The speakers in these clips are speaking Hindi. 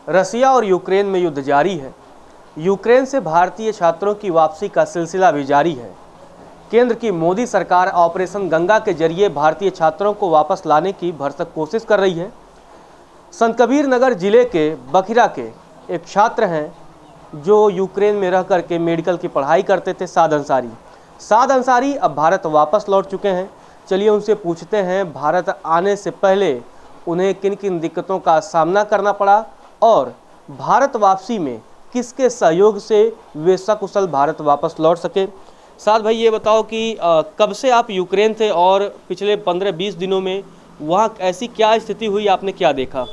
रसिया और यूक्रेन में युद्ध जारी है। यूक्रेन से भारतीय छात्रों की वापसी का सिलसिला भी जारी है। केंद्र की मोदी सरकार ऑपरेशन गंगा के जरिए भारतीय छात्रों को वापस लाने की भरसक कोशिश कर रही है। संत कबीर नगर जिले के बखिरा के एक छात्र हैं जो यूक्रेन में रह कर के मेडिकल की पढ़ाई करते थे, साद अंसारी अब भारत वापस लौट चुके हैं। चलिए उनसे पूछते हैं भारत आने से पहले उन्हें किन किन दिक्कतों का सामना करना पड़ा और भारत वापसी में किसके सहयोग से वे सकुशल भारत वापस लौट सके। साद भाई, ये बताओ कि कब से आप यूक्रेन थे और पिछले 15-20 दिनों में वहाँ ऐसी क्या स्थिति हुई, आपने क्या देखा?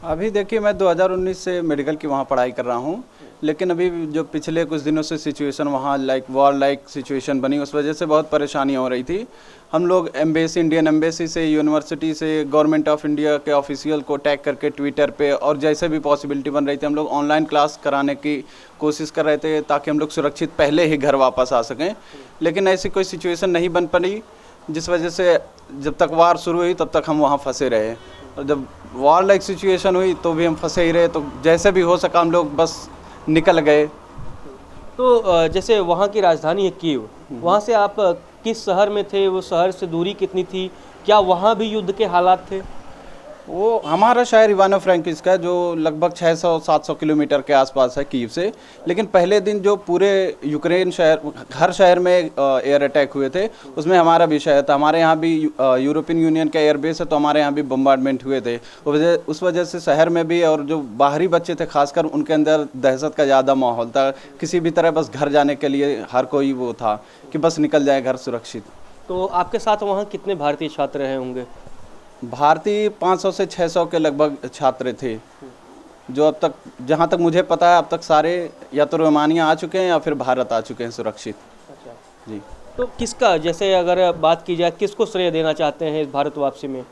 अभी देखिए, मैं 2019 से मेडिकल की वहाँ पढ़ाई कर रहा हूँ, लेकिन अभी जो पिछले कुछ दिनों से सिचुएशन वहाँ वॉर लाइक सिचुएशन बनी, उस वजह से बहुत परेशानी हो रही थी। हम लोग एम्बेसी, इंडियन एम्बेसी से, यूनिवर्सिटी से, गवर्नमेंट ऑफ इंडिया के ऑफिशियल को टैग करके ट्विटर पे और जैसे भी पॉसिबिलिटी बन रही थी, हम लोग ऑनलाइन क्लास कराने की कोशिश कर रहे थे ताकि हम लोग सुरक्षित पहले ही घर वापस आ सकें। लेकिन ऐसी कोई सिचुएशन नहीं बन पाई, जिस वजह से जब तक वार शुरू हुई तब तक हम वहाँ फंसे रहे, और जब वॉर लाइक सिचुएशन हुई तो भी हम फंसे ही रहे। तो जैसे भी हो सका हम लोग बस निकल गए। तो जैसे वहाँ की राजधानी है कीव, वहाँ से आप किस शहर में थे? वो शहर से दूरी कितनी थी? क्या वहाँ भी युद्ध के हालात थे? वो हमारा शहर इवानो फ्रैंकिव्स्क है, जो लगभग 600-700 किलोमीटर के आसपास है कीव से। लेकिन पहले दिन जो पूरे यूक्रेन शहर, हर शहर में एयर अटैक हुए थे, उसमें हमारा भी शहर था। हमारे यहाँ भी यूरोपियन यूनियन का एयरबेस है, तो हमारे यहाँ भी बम्बार्डमेंट हुए थे। उस वजह से शहर में भी, और जो बाहरी बच्चे थे खासकर, उनके अंदर दहशत का ज़्यादा माहौल था। किसी भी तरह बस घर जाने के लिए हर कोई वो था कि बस निकल जाए घर सुरक्षित। तो आपके साथ वहाँ कितने भारतीय छात्र रहे होंगे? भारतीय 500 से 600 के लगभग छात्र थे, जो अब तक, जहाँ तक मुझे पता है, अब तक सारे या तो रोमानिया आ चुके हैं या फिर भारत आ चुके हैं सुरक्षित। अच्छा जी। तो किसका, जैसे अगर बात की जाए, किसको श्रेय देना चाहते हैं इस भारत वापसी में?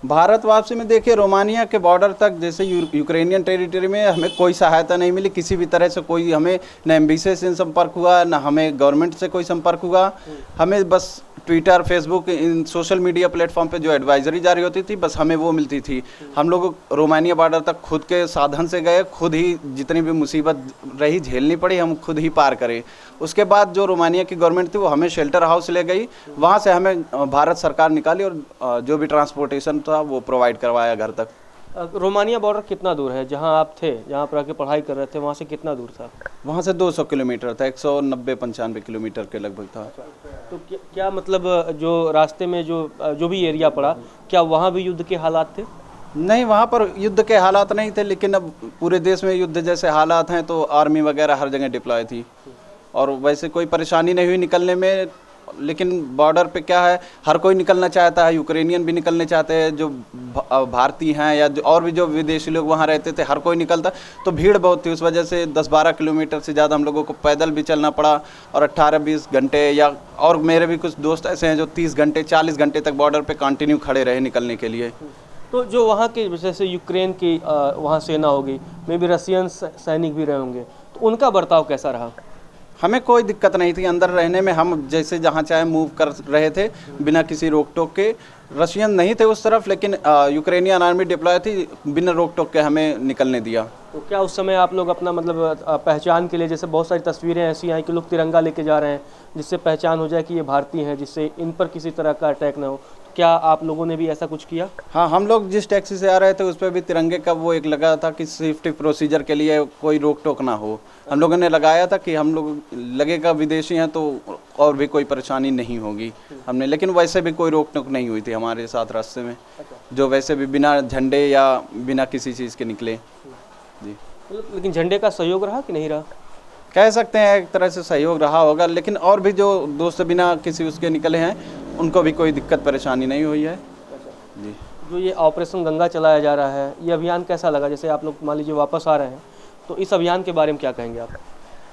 भारत वापसी में देखिए, रोमानिया के बॉर्डर तक, जैसे यूक्रेनियन टेरिटरी में हमें कोई सहायता नहीं मिली किसी भी तरह से। कोई हमें न एम्बेसी से संपर्क हुआ, न हमें गवर्नमेंट से कोई संपर्क हुआ। हमें बस ट्विटर, फेसबुक, इन सोशल मीडिया प्लेटफॉर्म पे जो एडवाइजरी जारी होती थी, बस हमें वो मिलती थी। हम लोग रोमानिया बॉर्डर तक खुद के साधन से गए, खुद ही जितनी भी मुसीबत रही झेलनी पड़ी, हम खुद ही पार करें। उसके बाद जो रोमानिया की गवर्नमेंट थी वो हमें शेल्टर हाउस ले गई, वहाँ से हमें भारत सरकार निकाली और जो भी ट्रांसपोर्टेशन था वो प्रोवाइड करवाया घर तक। रोमानिया बॉर्डर कितना दूर है? जहाँ आप थे, जहाँ पर आके पढ़ाई कर रहे थे, वहाँ से कितना दूर था? वहाँ से 200 किलोमीटर था, 190-95 किलोमीटर के लगभग था। तो क्या मतलब, जो रास्ते में जो भी एरिया पड़ा, क्या वहाँ भी युद्ध के हालात थे? नहीं, वहाँ पर युद्ध के हालात नहीं थे, लेकिन अब पूरे देश में युद्ध जैसे हालात हैं तो आर्मी वगैरह हर जगह डिप्लॉय थी, और वैसे कोई परेशानी नहीं हुई निकलने में। लेकिन बॉर्डर पे क्या है, हर कोई निकलना चाहता है, यूक्रेनियन भी निकलने चाहते हैं, जो भारतीय हैं या और भी जो विदेशी लोग वहाँ रहते थे, हर कोई निकलता। तो भीड़ बहुत थी, उस वजह से 10-12 किलोमीटर से ज़्यादा हम लोगों को पैदल भी चलना पड़ा, और 18-20 घंटे, या और मेरे भी कुछ दोस्त ऐसे हैं जो 30 घंटे 40 घंटे तक बॉर्डर पे कंटिन्यू खड़े रहे निकलने के लिए। तो जो वहाँ के, जैसे यूक्रेन की वहाँ सेना होगी, मे भी रशियन सैनिक भी रहे होंगे, तो उनका बर्ताव कैसा रहा? हमें कोई दिक्कत नहीं थी अंदर रहने में, हम जैसे जहाँ चाहे मूव कर रहे थे बिना किसी रोक टोक के। रशियन नहीं थे उस तरफ, लेकिन यूक्रेनियन आर्मी डिप्लॉय थी, बिना रोक टोक के हमें निकलने दिया। तो क्या उस समय आप लोग अपना मतलब पहचान के लिए, जैसे बहुत सारी तस्वीरें ऐसी आई कि लोग तिरंगा लेके जा रहे हैं जिससे पहचान हो जाए कि ये भारतीय हैं, जिससे इन पर किसी तरह का अटैक ना हो, क्या आप लोगों ने भी ऐसा कुछ किया? हाँ, हम लोग जिस टैक्सी से आ रहे थे उस पर भी तिरंगे का वो एक लगा था कि सेफ्टी प्रोसीजर के लिए कोई रोक टोक ना हो। हम लोगों ने लगाया था कि हम लोग लगेगा विदेशी हैं तो और भी कोई परेशानी नहीं होगी हमने, लेकिन वैसे भी कोई रोक टोक नहीं हुई थी हमारे साथ रास्ते में, जो वैसे भी बिना झंडे या बिना किसी चीज़ के निकले। जी। लेकिन झंडे का सहयोग रहा कि नहीं रहा? कह सकते हैं एक तरह से सहयोग रहा होगा, लेकिन और भी जो दोस्त बिना किसी उसके निकले हैं उनको भी कोई दिक्कत परेशानी नहीं हुई है। जी। जो ये ऑपरेशन गंगा चलाया जा रहा है, ये अभियान कैसा लगा? जैसे आप लोग मान लीजिए वापस आ रहे हैं, तो इस अभियान के बारे में क्या कहेंगे आप?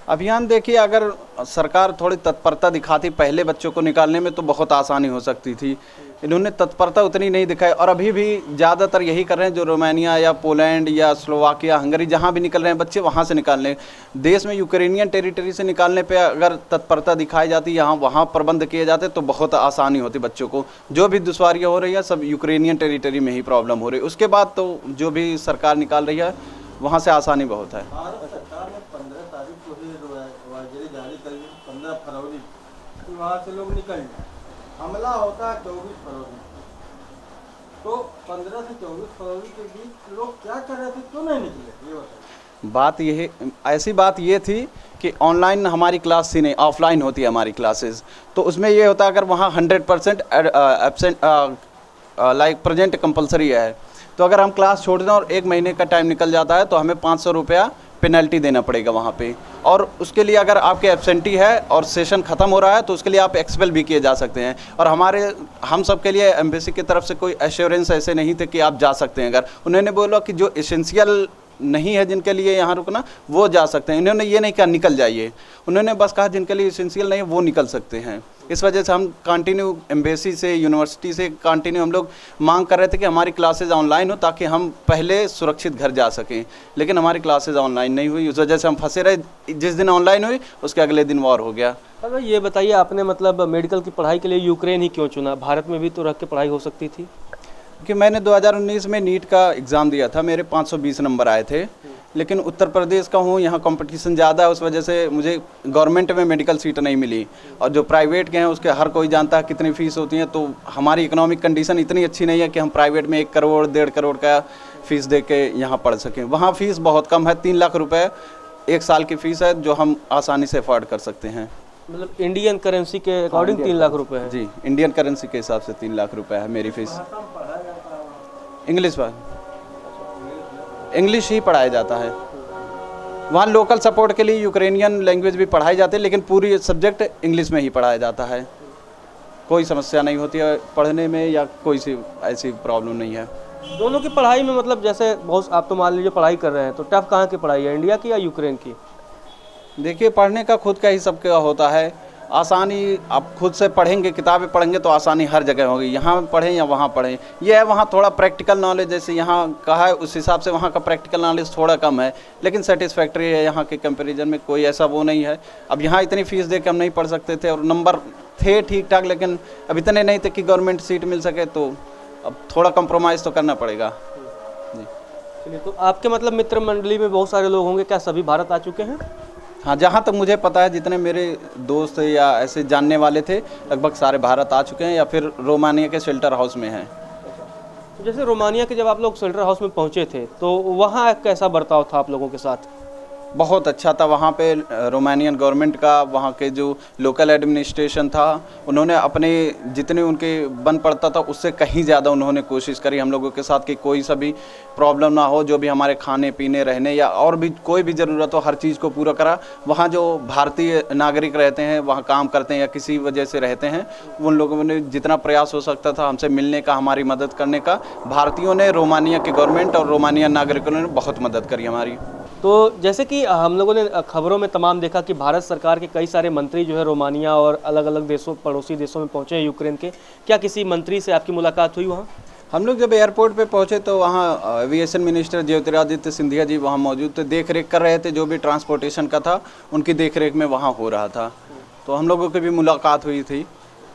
अभियान देखिए, अगर सरकार थोड़ी तत्परता दिखाती पहले बच्चों को निकालने में तो बहुत आसानी हो सकती थी। इन्होंने तत्परता उतनी नहीं दिखाई, और अभी भी ज़्यादातर यही कर रहे हैं, जो रोमानिया या पोलैंड या स्लोवाकिया, हंगरी, जहाँ भी निकल रहे हैं बच्चे वहाँ से निकालने। देश में यूक्रेनियन टेरिटरी से निकालने पे अगर तत्परता दिखाई जाती, यहाँ वहाँ प्रबंध किए जाते तो बहुत आसानी होती बच्चों को। जो भी दुश्वारियाँ हो रही है सब यूक्रेनियन टेरिटरी में ही प्रॉब्लम हो रही है। उसके बाद तो जो भी सरकार निकाल रही है वहाँ से आसानी बहुत है। भारत सरकार ने 15 तारीख को ही एडवाइजरी जारी कर दी, 15 फरवरी कि वहाँ से लोग निकल जाए। हमला होता है 24 फरवरी, तो 15 से 24 फरवरी के बीच लोग क्या कर रहे थे, क्यों नहीं निकले, ये बताइए। बात ये ऐसी बात ये थी कि ऑनलाइन हमारी क्लास थी नहीं, ऑफलाइन होती है हमारी क्लासेस। तो उसमें ये होता है अगर वहाँ 100% एब्सेंट लाइक प्रेजेंट कंपलसरी है, तो अगर हम क्लास छोड़ दें और 1 महीने का टाइम निकल जाता है तो हमें 500 रुपया पेनल्टी देना पड़ेगा वहाँ पे। और उसके लिए अगर आपके एब्सेंटी है और सेशन ख़त्म हो रहा है तो उसके लिए आप एक्सपेल भी किए जा सकते हैं। और हम सब के लिए एम्बेसी की तरफ से कोई एश्योरेंस ऐसे नहीं थे कि आप जा सकते हैं। अगर उन्होंने बोला कि जो एसेंशियल नहीं है जिनके लिए यहाँ रुकना वो जा सकते हैं, इन्होंने ये नहीं कहा निकल जाइए, उन्होंने बस कहा जिनके लिए एसेंशियल नहीं है वो निकल सकते हैं। इस वजह से हम कंटिन्यू एम्बेसी से, यूनिवर्सिटी से कंटिन्यू हम लोग मांग कर रहे थे कि हमारी क्लासेज ऑनलाइन हो ताकि हम पहले सुरक्षित घर जा सकें, लेकिन हमारी क्लासेज ऑनलाइन नहीं हुई। उस वजह से हम फंसे रहे। जिस दिन ऑनलाइन हुई उसके अगले दिन वॉर हो गया। अब ये बताइए, आपने मतलब मेडिकल की पढ़ाई के लिए यूक्रेन ही क्यों चुना? भारत में भी तो रह के पढ़ाई हो सकती थी। कि मैंने 2019 में नीट का एग्ज़ाम दिया था, मेरे 520 नंबर आए थे, लेकिन उत्तर प्रदेश का हूँ, यहाँ कंपटीशन ज़्यादा है, उस वजह से मुझे गवर्नमेंट में मेडिकल सीट नहीं मिली। और जो प्राइवेट के हैं उसके हर कोई जानता है कितनी फ़ीस होती है। तो हमारी इकोनॉमिक कंडीशन इतनी अच्छी नहीं है कि हम प्राइवेट में 1 करोड़ 1.5 करोड़ का फ़ीस दे के यहाँ पढ़ सकें। वहाँ फ़ीस बहुत कम है, 3 लाख रुपये 1 साल की फ़ीस है, जो हम आसानी से अफोर्ड कर सकते हैं। मतलब इंडियन करेंसी के अकॉर्डिंग 3 लाख रुपए है। जी, इंडियन करेंसी के हिसाब से 3 लाख रुपये है मेरी फ़ीस। इंग्लिश ही पढ़ाया जाता है वहाँ। लोकल सपोर्ट के लिए यूक्रेनियन लैंग्वेज भी पढ़ाई जाती है, लेकिन पूरी सब्जेक्ट इंग्लिश में ही पढ़ाया जाता है। कोई समस्या नहीं होती है पढ़ने में, या कोई सी ऐसी प्रॉब्लम नहीं है। दोनों की पढ़ाई में मतलब जैसे बहुत, आप तो मान लीजिए पढ़ाई कर रहे हैं, तो टफ कहाँ की पढ़ाई है, इंडिया की या यूक्रेन की? देखिए, पढ़ने का खुद का ही सबका होता है। आसानी आप खुद से पढ़ेंगे, किताबें पढ़ेंगे तो आसानी हर जगह होगी, यहाँ पढ़ें या वहाँ पढ़ें। ये है वहाँ थोड़ा प्रैक्टिकल नॉलेज जैसे यहाँ का है उस हिसाब से वहाँ का प्रैक्टिकल नॉलेज थोड़ा कम है, लेकिन सेटिस्फैक्ट्री है यहाँ के कंपैरिजन में, कोई ऐसा वो नहीं है। अब यहाँ इतनी फ़ीस दे के हम नहीं पढ़ सकते थे और नंबर थे ठीक ठाक, लेकिन अब इतने नहीं थे कि गवर्नमेंट सीट मिल सके, तो अब थोड़ा कंप्रोमाइज़ तो करना पड़ेगा जी। चलिए, तो आपके मतलब मित्र मंडली में बहुत सारे लोग होंगे, क्या सभी भारत आ चुके हैं? हाँ, जहाँ तक मुझे पता है जितने मेरे दोस्त या ऐसे जानने वाले थे लगभग सारे भारत आ चुके हैं या फिर रोमानिया के शेल्टर हाउस में हैं। तो जैसे रोमानिया के जब आप लोग शेल्टर हाउस में पहुँचे थे तो वहाँ कैसा बर्ताव था आप लोगों के साथ? बहुत अच्छा था। वहाँ पे रोमानियन गवर्नमेंट का, वहाँ के जो लोकल एडमिनिस्ट्रेशन था, उन्होंने अपने जितने उनके बन पड़ता था उससे कहीं ज़्यादा उन्होंने कोशिश करी हम लोगों के साथ कि कोई सा भी प्रॉब्लम ना हो, जो भी हमारे खाने पीने रहने या और भी कोई भी ज़रूरत हो हर चीज़ को पूरा करा। वहाँ जो भारतीय नागरिक रहते हैं, वहाँ काम करते हैं या किसी वजह से रहते हैं, उन लोगों ने जितना प्रयास हो सकता था हमसे मिलने का, हमारी मदद करने का, भारतीयों ने, रोमानिया के गवर्नमेंट और रोमानिया नागरिकों ने बहुत मदद करी हमारी। तो जैसे कि हम लोगों ने खबरों में तमाम देखा कि भारत सरकार के कई सारे मंत्री जो है रोमानिया और अलग अलग देशों, पड़ोसी देशों में पहुंचे हैं यूक्रेन के, क्या किसी मंत्री से आपकी मुलाकात हुई वहाँ? हम लोग जब एयरपोर्ट पे पहुंचे तो वहाँ एविएशन मिनिस्टर ज्योतिरादित्य सिंधिया जी वहाँ मौजूद थे, देख रेख कर रहे थे, जो भी ट्रांसपोर्टेशन का था उनकी देख रेख में वहाँ हो रहा था। तो हम लोगों की भी मुलाकात हुई थी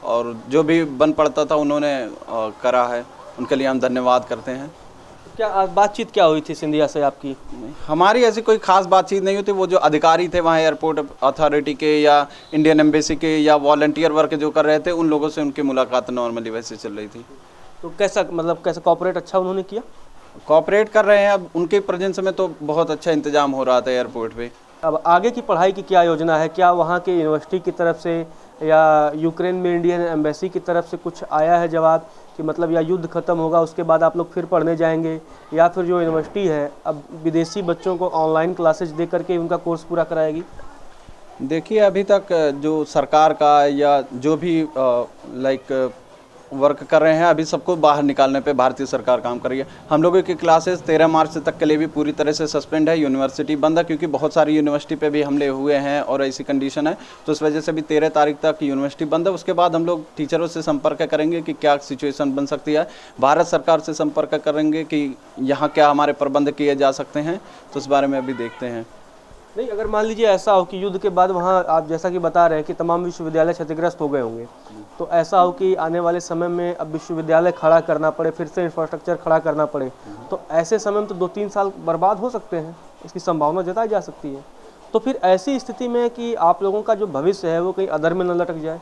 और जो भी बन पड़ता था उन्होंने करा है, उनके लिए हम धन्यवाद करते हैं। क्या बातचीत क्या हुई थी सिंधिया से आपकी? हमारी ऐसी कोई खास बातचीत नहीं होती। वो जो अधिकारी थे वहाँ एयरपोर्ट अथॉरिटी के या इंडियन एम्बेसी के या वॉलंटियर वर्क जो कर रहे थे, उन लोगों से उनकी मुलाकात नॉर्मली वैसे चल रही थी। तो कैसा, मतलब कैसा कॉपरेट अच्छा उन्होंने किया? कॉपरेट कर रहे हैं। अब उनके प्रेजेंस में तो बहुत अच्छा इंतजाम हो रहा था एयरपोर्ट पे। अब आगे की पढ़ाई की क्या योजना है? क्या वहाँ के यूनिवर्सिटी की तरफ से या यूक्रेन में इंडियन एम्बेसी की तरफ से कुछ आया है जवाब कि मतलब या युद्ध खत्म होगा उसके बाद आप लोग फिर पढ़ने जाएंगे, या फिर जो यूनिवर्सिटी है अब विदेशी बच्चों को ऑनलाइन क्लासेज दे करके उनका कोर्स पूरा कराएगी? देखिए, अभी तक जो सरकार का या जो भी लाइक वर्क कर रहे हैं, अभी सबको बाहर निकालने पे भारतीय सरकार काम कर रही है। हम लोगों की क्लासेस 13 मार्च तक के लिए भी पूरी तरह से सस्पेंड है, यूनिवर्सिटी बंद है, क्योंकि बहुत सारी यूनिवर्सिटी पे भी हमले हुए हैं और ऐसी कंडीशन है, तो इस वजह से भी 13 तारीख तक यूनिवर्सिटी बंद है। उसके बाद हम लोग टीचरों से संपर्क करेंगे कि क्या सिचुएशन बन सकती है, भारत सरकार से संपर्क करेंगे कि यहाँ क्या हमारे प्रबंध किए जा सकते हैं, तो इस बारे में अभी देखते हैं। नहीं, अगर मान लीजिए ऐसा हो कि युद्ध के बाद वहाँ आप जैसा कि बता रहे हैं कि तमाम विश्वविद्यालय क्षतिग्रस्त हो गए होंगे, तो ऐसा हो कि आने वाले समय में अब विश्वविद्यालय खड़ा करना पड़े, फिर से इंफ्रास्ट्रक्चर खड़ा करना पड़े, तो ऐसे समय में तो 2-3 साल बर्बाद हो सकते हैं, इसकी संभावना जताई जा सकती है। तो फिर ऐसी स्थिति में कि आप लोगों का जो भविष्य है वो कहीं अधर में न लटक जाए।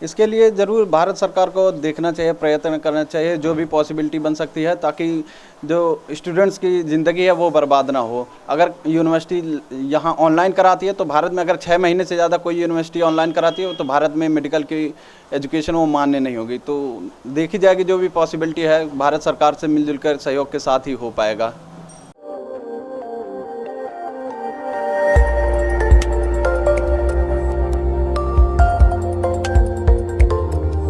इसके लिए ज़रूर भारत सरकार को देखना चाहिए, प्रयत्न करना चाहिए, जो भी पॉसिबिलिटी बन सकती है, ताकि जो स्टूडेंट्स की ज़िंदगी है वो बर्बाद ना हो। अगर यूनिवर्सिटी यहाँ ऑनलाइन कराती है तो भारत में अगर 6 महीने से ज़्यादा कोई यूनिवर्सिटी ऑनलाइन कराती है तो भारत में मेडिकल की एजुकेशन वो मान्य नहीं होगी। तो देखी जाएगी, जो भी पॉसिबिलिटी है भारत सरकार से मिलजुल कर सहयोग के साथ ही हो पाएगा।